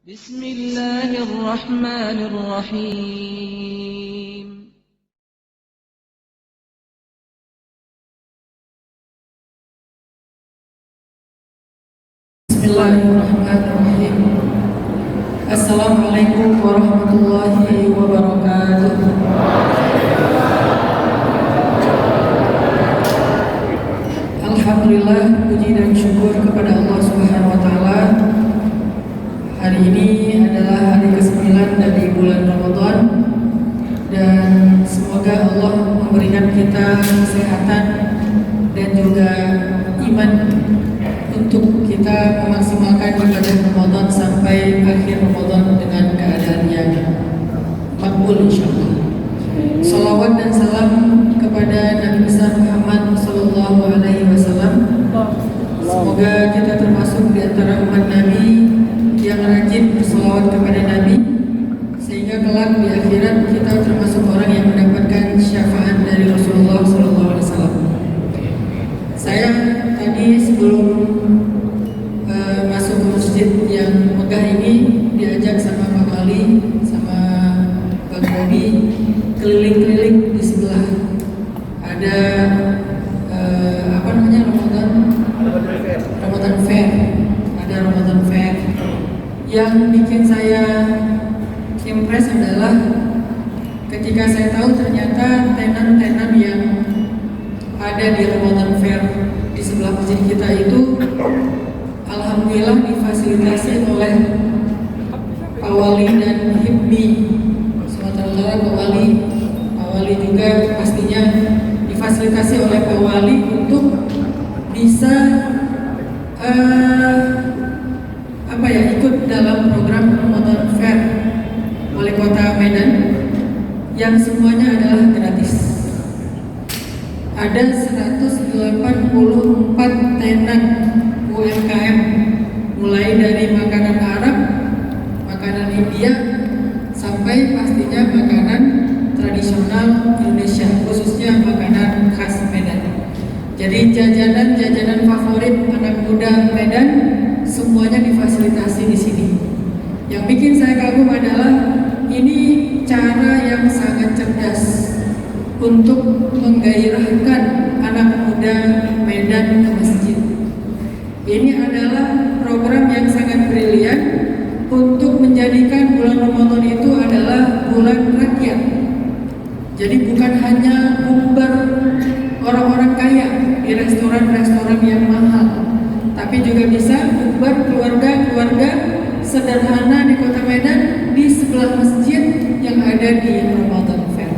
Bismillahirrahmanirrahim. Bismillahirrahmanirrahim. Assalamualaikum warahmatullahi wabarakatuh. Alhamdulillah, puji dan syukur kepada Allah Subhanahu wa taala. Hari ini adalah hari ke-9 dari bulan Ramadan, dan semoga Allah memberikan kita kesehatan dan juga iman untuk kita memaksimalkan ibadah Ramadan sampai akhir Ramadan dengan keadaan yang makbul insyaallah. Salawat dan salam kepada Nabi besar Muhammad sallallahu alaihi wasallam. Semoga kita termasuk di antara umat Nabi yang rajin bersalawat kepada Nabi, sehingga kelak di akhirat kita termasuk orang yang mendapatkan syafaat dari Rasulullah sallallahu alaihi wasallam. Saya tadi sebelum masuk ke masjid yang megah ini diajak sama Pak Wali sama Bang Bobi keliling-keliling di sebelah. Ada Ramadan Fair. Ada Ramadan Fair. Yang bikin saya impress adalah ketika saya tahu ternyata tenan-tenan yang ada di Ramadan Fair di sebelah masjid kita itu alhamdulillah difasilitasi oleh Pak Wali dan HIPMI Sumatera Utara. Pak Wali juga pastinya difasilitasi oleh Pak Wali untuk bisa ikut dalam program Ramadan Fair Wali Kota Medan yang semuanya adalah gratis. Ada 184 tenan UMKM, mulai dari makanan Arab, makanan India, sampai pastinya makanan tradisional Indonesia, khususnya makanan khas Medan. Jadi jajanan favorit anak muda Medan semuanya difasilitasi di sini. Yang bikin saya kagum adalah ini cara yang sangat cerdas untuk menggairahkan anak muda Medan ke masjid. Ini adalah program yang sangat brilian untuk menjadikan bulan Ramadan itu adalah bulan rakyat. Jadi bukan hanya bukber orang-orang kaya di restoran-restoran yang mahal, tapi juga bisa bukber keluarga-keluarga sederhana di Kota Medan di sebelah masjid yang ada di Ramadan Fair.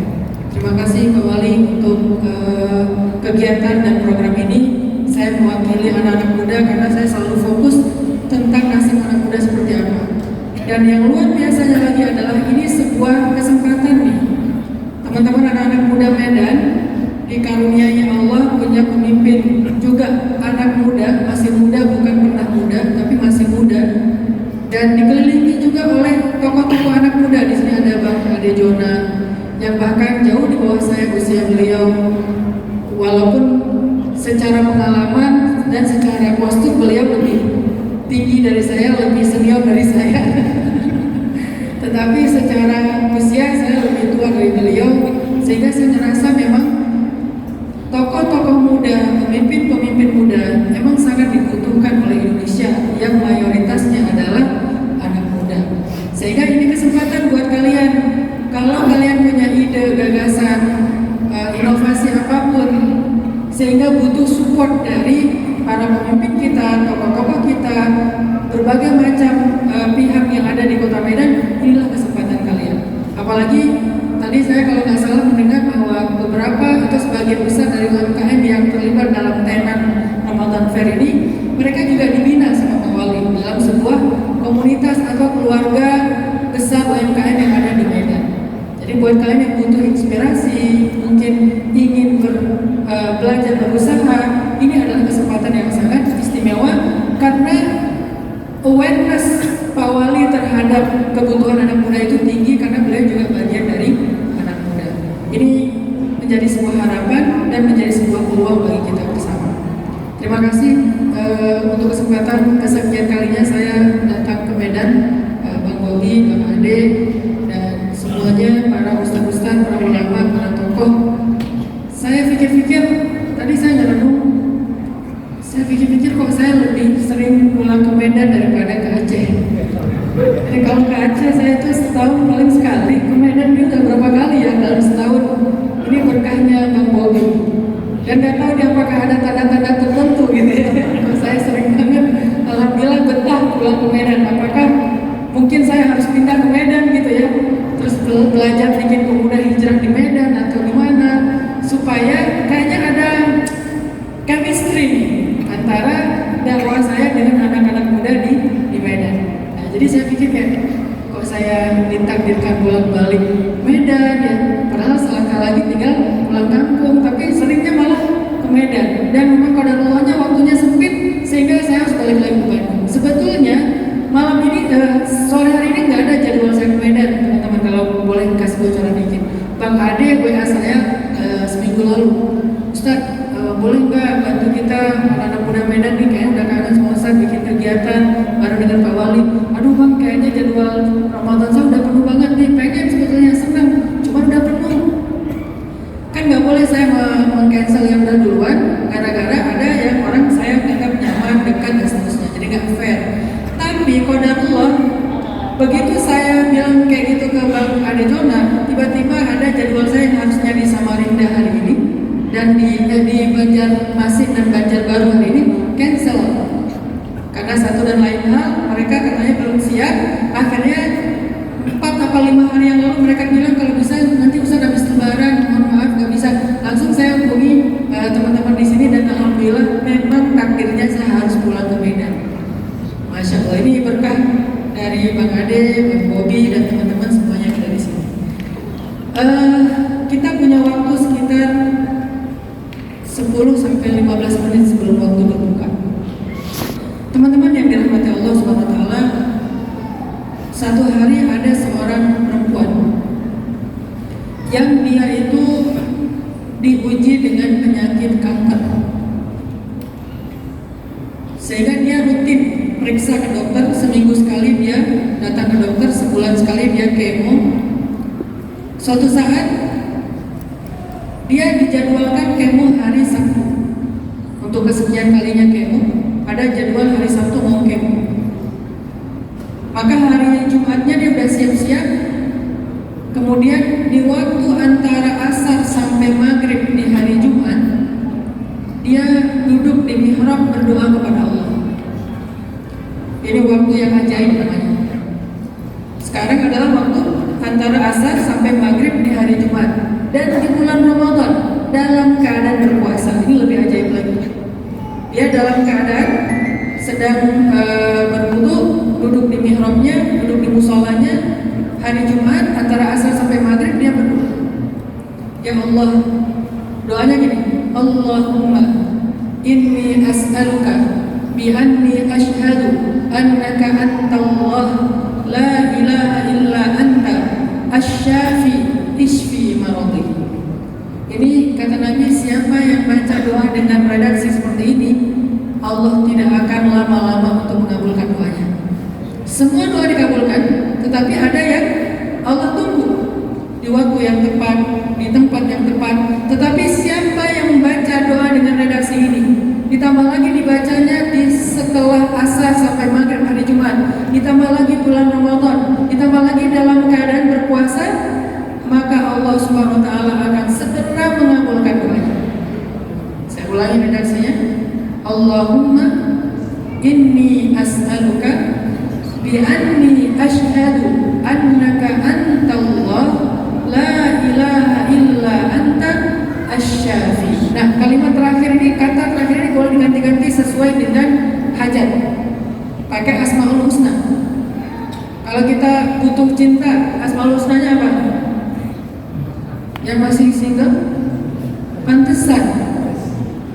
Terima kasih Pak Wali untuk kegiatan dan program ini. Saya mewakili anak-anak muda karena saya selalu fokus tentang nasib anak muda seperti apa. Dan yang luar biasanya lagi adalah ini sebuah kesempatan nih, teman-teman anak-anak muda Medan dikaruniai Allah punya pemimpin juga anak muda, masih muda, bukan pernah muda, tapi masih muda, dan dikelilingi juga oleh tokoh-tokoh anak muda. Di sini ada Bang Ade Jona yang bahkan jauh di bawah saya usia beliau, walaupun secara pengalaman dan secara postur beliau lebih tinggi dari saya, lebih senior dari saya. Tetapi secara usia saya lebih tua dari beliau, sehingga saya merasa memang tokoh-tokoh muda, pemimpin-pemimpin muda memang sangat dibutuhkan oleh Indonesia yang mayoritasnya adalah anak muda. Sehingga ini kesempatan buat kalian, kalau kalian punya ide, gagasan, inovasi apapun, sehingga butuh support dari para pemimpin kita, tokoh-tokoh kita, berbagai macam pihak yang ada di Kota Medan, inilah kesempatan kalian. Apalagi tadi saya kalau nggak salah mendengar bahwa beberapa atau sebagian besar dari UMKM yang terlibat dalam tenan Ramadan Fair ini, mereka juga dibina sama Pak Wali dalam sebuah komunitas atau keluarga besar UMKM yang ada di Medan. Jadi buat kalian yang butuh inspirasi, mungkin ingin belajar berusaha, ini adalah kesempatan yang sangat istimewa karena awareness Pak Wali terhadap kebutuhan anak muda itu tinggi karena beliau juga bagian dari anak muda. Ini menjadi sebuah harapan dan menjadi sebuah peluang bagi kita bersama. Terima kasih untuk kesempatan kesekian kalinya saya datang ke Medan Bang Bobi, Bang Ade, dan semuanya para ustaz-ustaz, para ulama, para tokoh. Saya pikir-pikir, tadi saya ngerenung, saya pikir-pikir kok saya lebih sering pulang ke Medan daripada ke Aceh. Jadi kalau ke Aceh saya itu setahun paling sekali, ke Medan itu berapa kali ya dalam setahun. Ini berkahnya Bang Bobi. Dan nggak tahu dia apakah ada tanda-tanda tertentu gitu ya. Saya sering banget, alhamdulillah betah pulang ke Medan. Apakah mungkin saya harus pindah ke Medan gitu ya, terus belajar bikin pemuda hijrah di Medan atau gimana, supaya kayaknya ada chemistry antara dakwah saya dengan anak-anak muda di Medan. Nah, jadi saya pikir kayak kok saya ditakdirkan bolak-balik Medan ya, padahal selangkah lagi tinggal pulang kampung, tapi seringnya malah ke Medan. Dan memang qadarullah waktunya sempit sehingga saya harus balik lagi ke Bandung. Sebetulnya malam ini, sore hari ini nggak ada jadwal saya ke Medan, teman-teman, kalau boleh kasih bocoran dikit. Bang Ade WA saya seminggu lalu, Ustaz, boleh nggak bantu kita anak-anak muda Medan nih, kayaknya udah kangen sama Ustaz bikin kegiatan bareng dengan Pak Wali. Aduh Bang, kayaknya jadwal Ramadan saya udah penuh banget nih, pengen sebetulnya senang, cuma udah penuh. Kan nggak boleh saya meng-cancel yang udah duluan, gara-gara ada yang orang saya anggap nyaman, dekat, dan seterusnya, jadi nggak fair. Tapi qadarullah, begitu saya bilang kayak gitu ke Bang Ade Jona, tiba-tiba ada jadwal saya yang harusnya di Samarinda hari ini dan di Banjarmasin dan Banjarbaru hari ini cancel karena satu dan lain hal. Mereka katanya belum siap. Akhirnya 4 atau 5 hari yang lalu mereka bilang kalau bisa nanti Ustaz habis lebaran, mohon maaf nggak bisa. Langsung saya hubungi teman-teman di sini dan alhamdulillah memang takdirnya saya harus pulang ke Medan. Masya Allah, ini berkah dari Bang Ade, Bang Bobi, dan teman-teman semuanya yang ada di sini. Kita punya waktu sekitar 10-15 menit sebelum waktu berbuka. Teman-teman yang dirahmati Allah SWT, satu hari ada seorang perempuan yang dia itu diuji dengan penyakit kanker, sehingga dia rutin periksa ke dokter. Seminggu sekali dia datang ke dokter, sebulan sekali dia kemo. Suatu saat dia dijadwalkan kemo hari Sabtu. Untuk kesekian kalinya kemo, ada jadwal hari Sabtu mau kemo. Maka hari Jumatnya dia udah siap-siap. Kemudian di waktu antara asar sampai maghrib di hari Jumat, dia duduk di mihrab berdoa kepada Allah. Ini waktu yang ajaib namanya. Sekarang adalah waktu antara asar sampai maghrib di hari Jumat dan di bulan Ramadan dalam keadaan berpuasa. Ini lebih ajaib lagi. Dia dalam keadaan sedang berwudu, duduk di mihrabnya, duduk di musolanya hari Jumat antara asar sampai maghrib, dia berdoa. Ya Allah, doanya gini, Allahumma inni as'aluka bi anni ashhadu annaka antallah la ilaha illa anta asy-syafi isfi maradhi. Ini kata Nabi, siapa yang baca doa dengan redaksi seperti ini, Allah tidak akan lama-lama untuk mengabulkan doanya. Semua doa dikabulkan, tetapi ada yang Allah tunggu di waktu yang tepat, di tempat yang tepat. Tetapi siapa yang membaca doa dengan redaksi ini, ditambah lagi dibacanya di setelah asar sampai maghrib hari Jumat, ditambah lagi bulan Ramadan, ditambah lagi dalam keadaan berpuasa, maka Allah Subhanahu wa taala akan segera mengabulkan doanya. Saya ulangi redaksinya. Allahumma inni as'aluka bi anni asyhadu annaka antallah la ilaha illa anta asy-syafi. Nah, kalimat terakhir ini, kata terakhir ini boleh diganti-ganti sesuai dengan hajat. Pakai Asmaul Husna. Kalau kita butuh cinta, Asmaul Husnanya apa? Yang masih single, pantesan.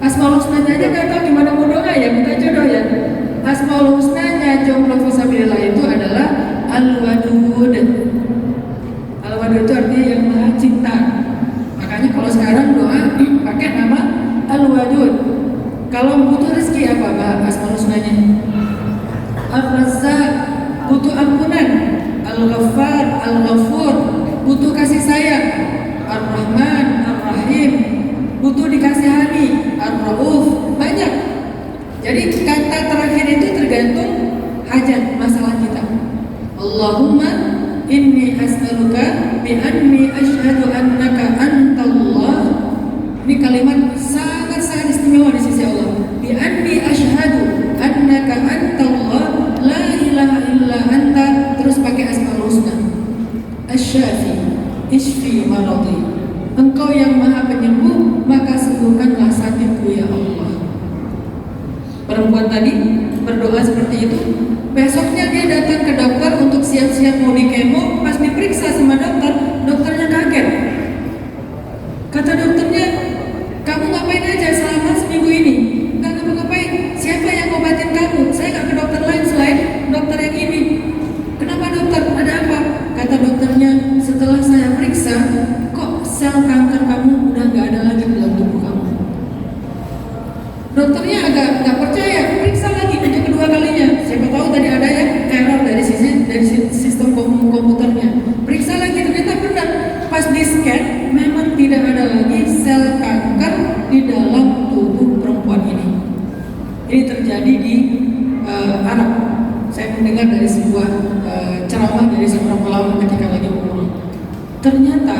Asmaul Husnanya aja nggak tahu gimana mau doa ya, minta jodoh ya. Asmaul Husnanya jomblo fisabilillah itu adalah Al-Wadud. Al-Wadud itu artinya yang maha cinta. Makanya kalau sekarang doa pakai nama Al-Wadud. Kalau butuh rezeki apa Asmaul Husnanya? Ar-Razzaq, butuh ampunan. Ar-Rauf, banyak. Jadi kata terakhir itu tergantung hajat masalah kita. Allahumma inni as'aluka bi anni asyhadu annaka antallah. Ini kalimat sangat-sangat istimewa di sisi Allah. Bi anni asyhadu annaka antallah la ilaha illa anta, terus pakai asmaul husna. Asy-Syafi, isfi maradi. Engkau yang maha penyembuh, maka sembuhkanlah sakitku ya Allah. Perempuan tadi berdoa seperti itu. Besoknya dia datang ke dokter untuk siap-siap mau di kemo. Pas diperiksa sama dokter, dokternya kaget. Kata dokternya, kamu ngapain aja selama seminggu ini? Nggak ngapa-ngapain. Siapa yang ngobatin kamu? Saya nggak ke dokter lain selain dokter yang ini. Kenapa dokter? Ada apa? Kata dokternya, setelah saya periksa, kok sel kanker kamu udah nggak ada lagi dalam tubuh kamu. Dokternya agak nggak percaya, periksa lagi untuk kedua kalinya. Siapa tahu tadi ada yang error dari sistem komputernya. Periksa lagi, ternyata benar. Pas di scan, memang tidak ada lagi sel kanker di dalam tubuh perempuan ini. Ini terjadi di Arab. Saya mendengar dari sebuah ceramah dari seorang ulama ketika lagi umroh. Ternyata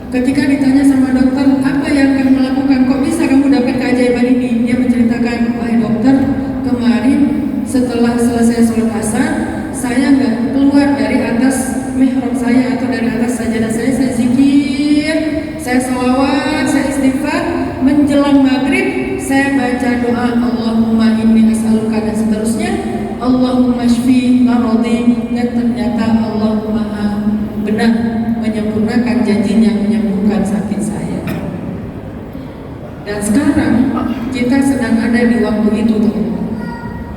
ketika ditanya sama dokter, apa yang kamu lakukan? Kok bisa kamu dapat keajaiban ini? Dia menceritakan, wahai dokter, kemarin setelah selesai sholat asar, saya nggak keluar dari atas mihrab saya atau dari atas sajadah saya zikir, saya sholawat, saya istighfar. Menjelang maghrib, saya baca doa Allahumma inni as'aluka dan seterusnya. Allahumma shfi maradi. Dan ternyata Allah maha benar menyempurnakan janjinya menyembuhkan sakit saya. Dan sekarang kita sedang ada di waktu itu,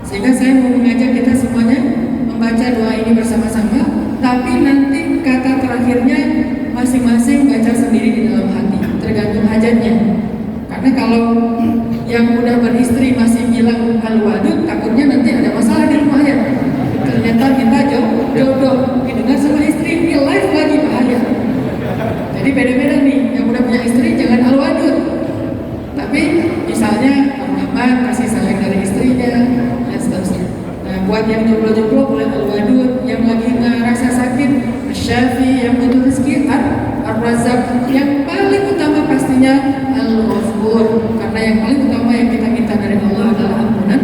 sehingga saya mau mengajak kita semuanya membaca doa ini bersama-sama. Tapi nanti kata terakhirnya masing-masing baca sendiri di dalam hati, tergantung hajatnya. Karena kalau yang udah beristri masih bilang al-wadud, takutnya nanti ada masalah di rumah ya. Ternyata kita jodoh didengar sama istri, ini live lagi, bahaya. Jadi beda-beda nih, yang udah punya istri jangan al-wadud. Tapi misalnya Ar-Rahman kasih sayang dari istrinya dan seterusnya. Nah, buat yang jomblo-jomblo boleh al-wadud, yang lagi ngerasa sakit Asy-Syafi, yang butuh rezeki Ar-Razzaq, yang paling utama pastinya Al-Ghafur, karena yang paling utama yang kita minta dari Allah adalah ampunan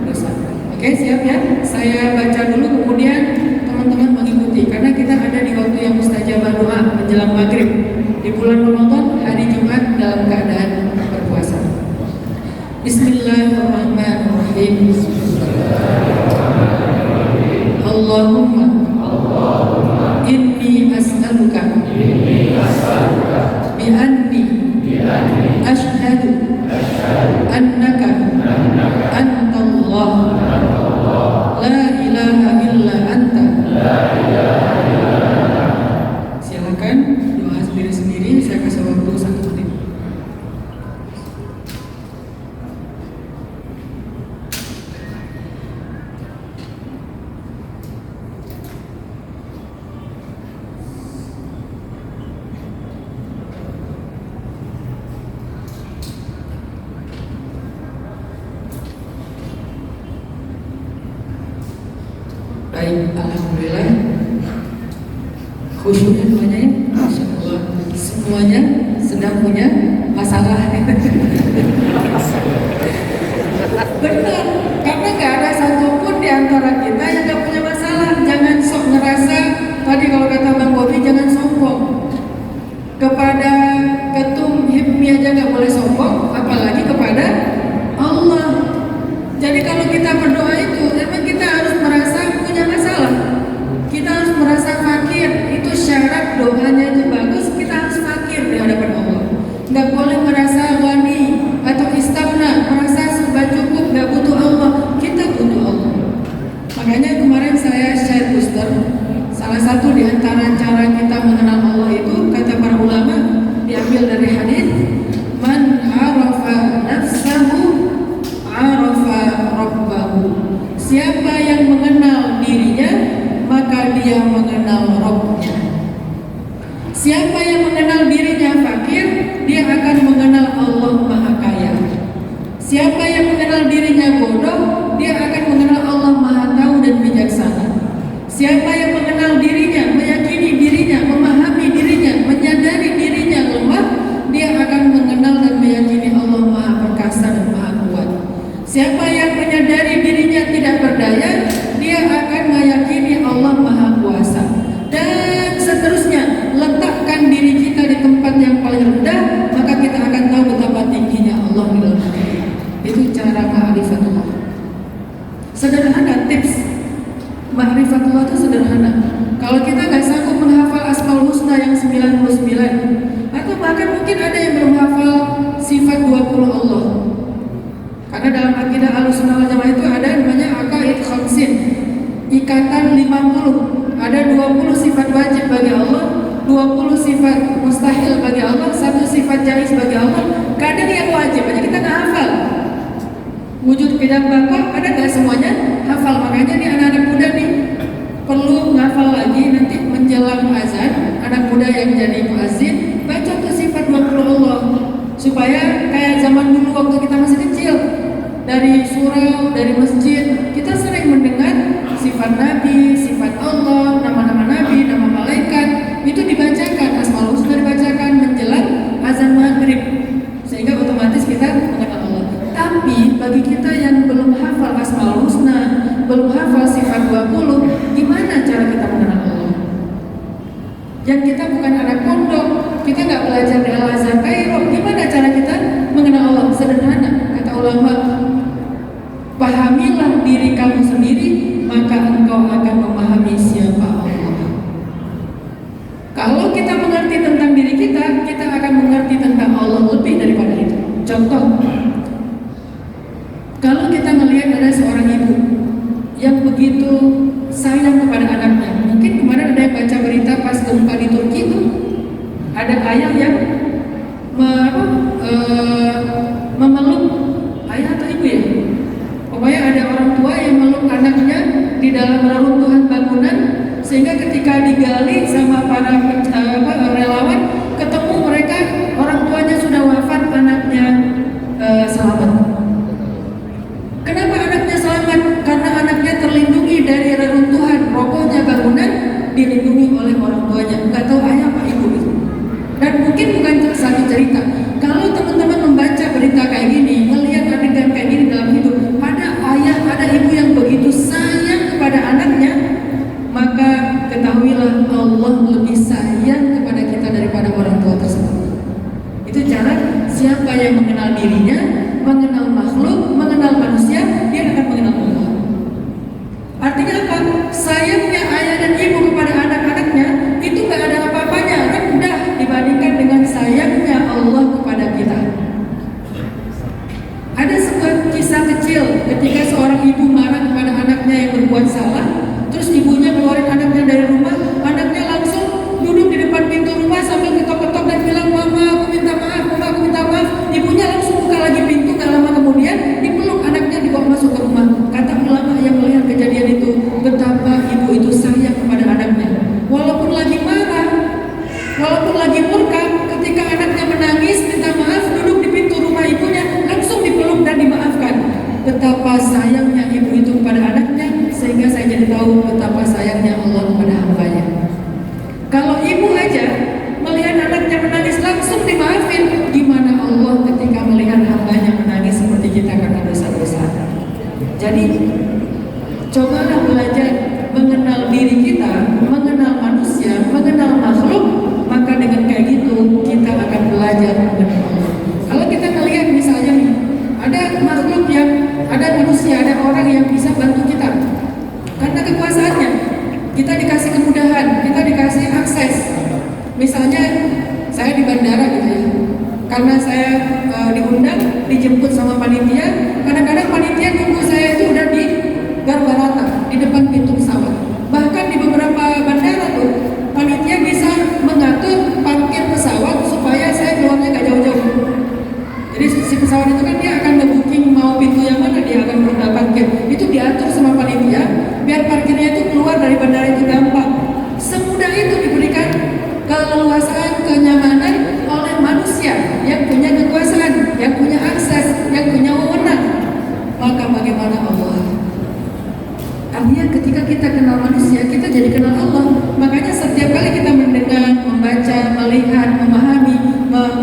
dosa. Oke, siap ya? Saya baca dulu, kemudian teman-teman mengikuti, karena kita ada di waktu yang mustajabah doa menjelang maghrib di bulan Ramadan, hari Jumat dalam keadaan berpuasa. Bismillahirrahmanirrahim. Allahumma inni as'aluka bi anni asyhadu annaka antallah la ilaha illa anta. Silakan doa sendiri-sendiri, saya kasih waktu 1 menit. Baik, alhamdulillah. Khusyuknya semuanya ya, Masya Allah. Semuanya sedang punya masalah. Benar, karena nggak ada satupun di antara kita yang nggak punya masalah. Jangan sok ngerasa, tadi kalau kata Bang Bobi, jangan sombong. Kepada ketum HIPMI aja nggak boleh sombong, apalagi kepada Allah. Jadi kalau kita berdoa itu, memang kita harus merasa punya masalah. Kita harus merasa fakir. Itu syarat doanya itu bagus, kita harus fakir di hadapan Allah. Nggak boleh merasa ghani atau istaghna, merasa serba cukup, nggak butuh Allah. Kita butuh Allah. Makanya kemarin saya share booster. Salah satu di antara cara kita mengenal Allah itu, kata para ulama, diambil dari hadis, man arafa nafsahu arafa rabbahu. Siapa yang mengenal dirinya, maka dia mengenal Rabbnya. Siapa yang mengenal dirinya fakir, dia akan mengenal Allah Maha Kaya. Siapa yang mengenal dirinya bodoh, dia akan mengenal Allah Maha Tahu dan Bijaksana. Siapa yang mengenal dirinya, meyakini dirinya, memahami dirinya, menyadari dirinya lemah, dia akan mengenal dan meyakini Allah Maha Perkasa dan Maha Kuat. Siapa yang menyadari dirinya tidak berdaya, dia akan meyakini Allah Maha Kuasa. Dan seterusnya, letakkan diri kita di tempat yang paling rendah, maka kita akan tahu betapa tingginya Allah di dalam hati kita. Itu cara ma'rifatullah. Sederhana tips ma'rifatullah itu sederhana. Kalau kita nggak sanggup menghafal Asmaul Husna yang 99, atau bahkan mungkin ada yang belum hafal sifat 20 Allah. Karena dalam akidah Ahlussunnah wal Jamaah itu ada namanya aqaid khamsin, ikatan 50. Ada 20 sifat wajib bagi Allah, 20 sifat mustahil bagi Allah, 1 sifat jaiz bagi Allah. Kadang yang wajib aja kita nggak hafal. Wujud qidam baqa ada nggak semuanya hafal. Makanya nih anak-anak muda nih perlu ngafal lagi nanti menjelang azan. Anak muda yang jadi muazzin baca tuh sifat 20 Allah, supaya kayak zaman dulu waktu kita masih kecil, dari surau, dari masjid kita sering mendengar sifat Nabi, sifat Allah, nama-nama Nabi, nama malaikat, itu dibacakan, Asmaul Husna dibacakan menjelang azan maghrib, sehingga otomatis kita mengenal Allah. Tapi bagi kita yang belum hafal Asmaul Husna, belum hafal sifat 20, gimana cara kita mengenal Allah? Yang kita bukan anak pondok, kita nggak belajar di Al-Azhar Kairo, gimana cara kita mengenal Allah? Sederhana, kata ulama, pahamilah diri kamu sendiri, maka engkau akan memahami siapa Allah. Kalau kita mengerti tentang diri kita, kita akan mengerti tentang Allah lebih daripada itu. Contoh, kalau kita melihat ada seorang ibu yang begitu sayang kepada anaknya. Mungkin kemarin ada yang baca berita pas gempa di Turki itu, ada ayah yang memeluk ayah atau ibu ya, pokoknya ada orang tua yang meluk anaknya di dalam reruntuhan bangunan, sehingga ketika digali sama para relawan, ketemu mereka orang tuanya sudah wafat, anaknya selamat. Kenapa anaknya selamat? Karena anaknya terlindungi dari reruntuhan, robohnya bangunan dilindungi oleh orang tuanya. Nggak tahu ayah apa ibu itu. Dan mungkin bukan satu cerita. Kalau teman-teman membaca berita kayak gini, melihat adegan kayak gini dalam hidup, ada ayah, ada ibu yang begitu sayang kepada anaknya, maka ketahuilah Allah lebih sayang kepada kita daripada orang tua tersebut. Itu cara siapa yang mengenal dirinya, mengenal makhluk, mengenal manusia, dia akan mengenal Allah. Artinya apa? Sayangnya ayah dan ibu kepada anak-anaknya itu gak ada apa-apanya, rendah dibandingkan dengan sayangnya Allah kepada kita. Ada sebuah kisah kecil ketika seorang ibu marah kepada anaknya yang berbuat salah, terus ibunya keluarin anaknya dari rumah, anaknya langsung duduk di depan pintu rumah sambil ketok-ketok dan bilang, "Mama, aku minta maaf, mama, aku minta maaf." Ibunya langsung buka lagi pintu, gak lama kemudian dipeluk anaknya, dibawa masuk ke rumah. Kata ulama yang melihat kejadian itu, betapa ibu itu sayang kepada anaknya. Walaupun lagi marah, walaupun lagi murka, ketika anaknya menangis, minta maaf, duduk di pintu rumah ibunya, langsung dipeluk dan dimaafkan. Betapa sayangnya ibu itu kepada anaknya, sehingga saya jadi tahu betapa sayangnya Allah kepada hambanya. Kalau ibu aja melihat anaknya menangis langsung dimaafin, gimana Allah ketika melihat hambanya menangis seperti kita karena dosa-dosa. Jadi cobalah belajar mengenal diri kita, mengenal manusia, mengenal makhluk, maka dengan kayak gitu kita akan belajar mengenal Allah. Kalau kita melihat misalnya nih, ada makhluk yang, ada manusia, ada orang yang bisa bantu kita karena kekuasaannya. Kita dikasih kemudahan, kita dikasih akses. Misalnya saya di bandara gitu ya, karena saya diundang, dijemput sama panitia. Kadang-kadang panitia nunggu saya itu udah di Garbarata, di depan pintu pesawat. Bahkan di beberapa bandara tuh panitia bisa mengatur parkir pesawat supaya saya keluarnya gak jauh-jauh. Jadi si pesawat itu kan dia akan nge-booking mau pintu yang mana dia akan parkir. Itu diatur sama panitia biar parkirnya itu keluar dari bandara itu gampang. Semudah itu diberikan keleluasaan, kenyamanan oleh manusia yang punya kekuasaan, yang punya akses, yang punya wewenang. Artinya ketika kita kenal manusia, kita jadi kenal Allah. Makanya setiap kali kita mendengar, membaca, melihat, memahami,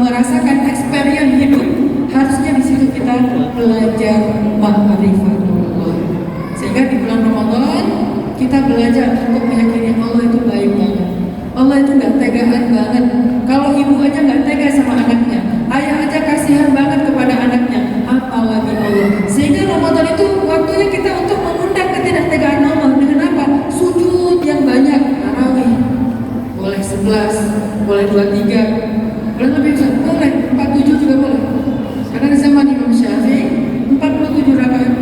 merasakan experience hidup, harusnya di situ kita belajar ma'rifatullah. Sehingga di bulan Ramadan kita belajar untuk meyakini Allah itu baik banget. Allah itu nggak tegaan banget. Kalau ibu aja nggak tega sama anaknya, ayah aja kasihan banget kepada anaknya, apalagi Allah. Sehingga Ramadan itu waktunya kita untuk mengundang ketidaktegaan Allah dengan apa? Sujud yang banyak, tarawih. Boleh 11, boleh 23, boleh lebih besar, boleh 47 juga boleh. Karena di zaman Imam Syafi'i 47 rakaat,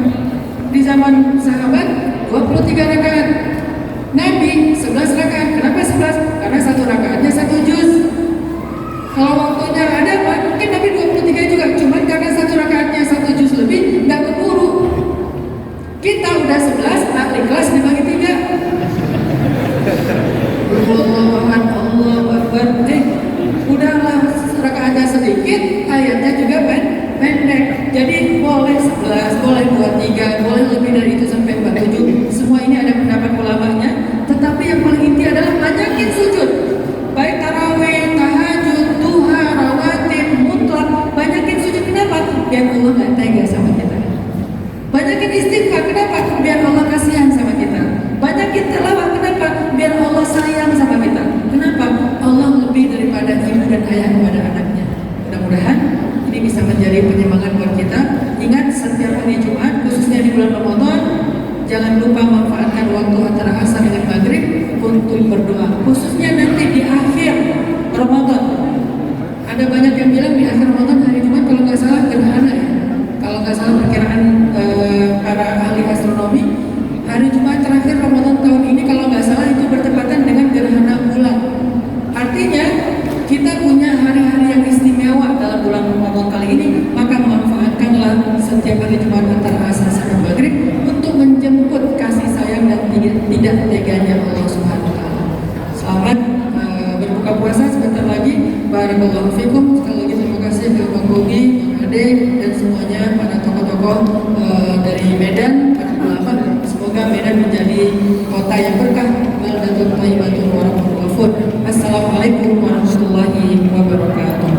di zaman sahabat 23 rakaat, Nabi 11 rakaat. Kenapa 11? Karena satu rakaatnya 1 juz. Kalau waktunya ada Pak, mungkin Nabi 23 juga, cuman karena satu rakaatnya 1 juz lebih, nggak keburu. Kita udah 11, Ikhlas dibagi 3. Allahu Akbar. Udahlah rakaatnya sedikit, ayatnya juga pendek. Jadi boleh 11, boleh 23, boleh lebih dari itu sampai 47. Semua ini ada pendapat ulamanya. Tetapi yang paling inti adalah banyakin sujud. Baik tarawih, tahajud, duha, rawatib, mutlak, banyakin sujud. Kenapa? Biar Allah nggak tega sama kita. Banyakin istighfar. Kenapa? Biar Allah kasihan sama kita. Banyakin tilawah. Kenapa? Biar Allah sayang sama kita. Kenapa? Allah lebih daripada ibu dan ayah kepada anaknya. Mudah-mudahan ini bisa menjadi penyemangat buat kita. Ingat setiap hari Jumat, khususnya di bulan Ramadan, jangan lupa manfaatkan waktu antara asar dengan maghrib untuk berdoa. Khususnya nanti di akhir Ramadan. Ada banyak yang bilang di akhir Ramadan hari Jumat kalau nggak salah gerhana ya. Kalau nggak salah perkiraan para ahli astronomi, hari Jumat terakhir Ramadan tahun ini kalau nggak salah itu bertepatan dengan gerhana bulan. Artinya kita punya hari-hari yang istimewa dalam bulan Ramadan kali ini, maka manfaatkanlah setiap hari Jumat antara asar sampai maghrib untuk menjemput kasih sayang dan tidak teganya Allah Subhanahu wa taala. Selamat berbuka puasa sebentar lagi. Barakallahu fikum. Sekali lagi terima kasih ke Bang Bogi, Bang Ade, dan semuanya para tokoh-tokoh dari Medan, para ulama. Semoga Medan menjadi kota yang berkah. Baldatun thayyibatun wa rabbun ghafur. Assalamualaikum warahmatullahi wabarakatuh.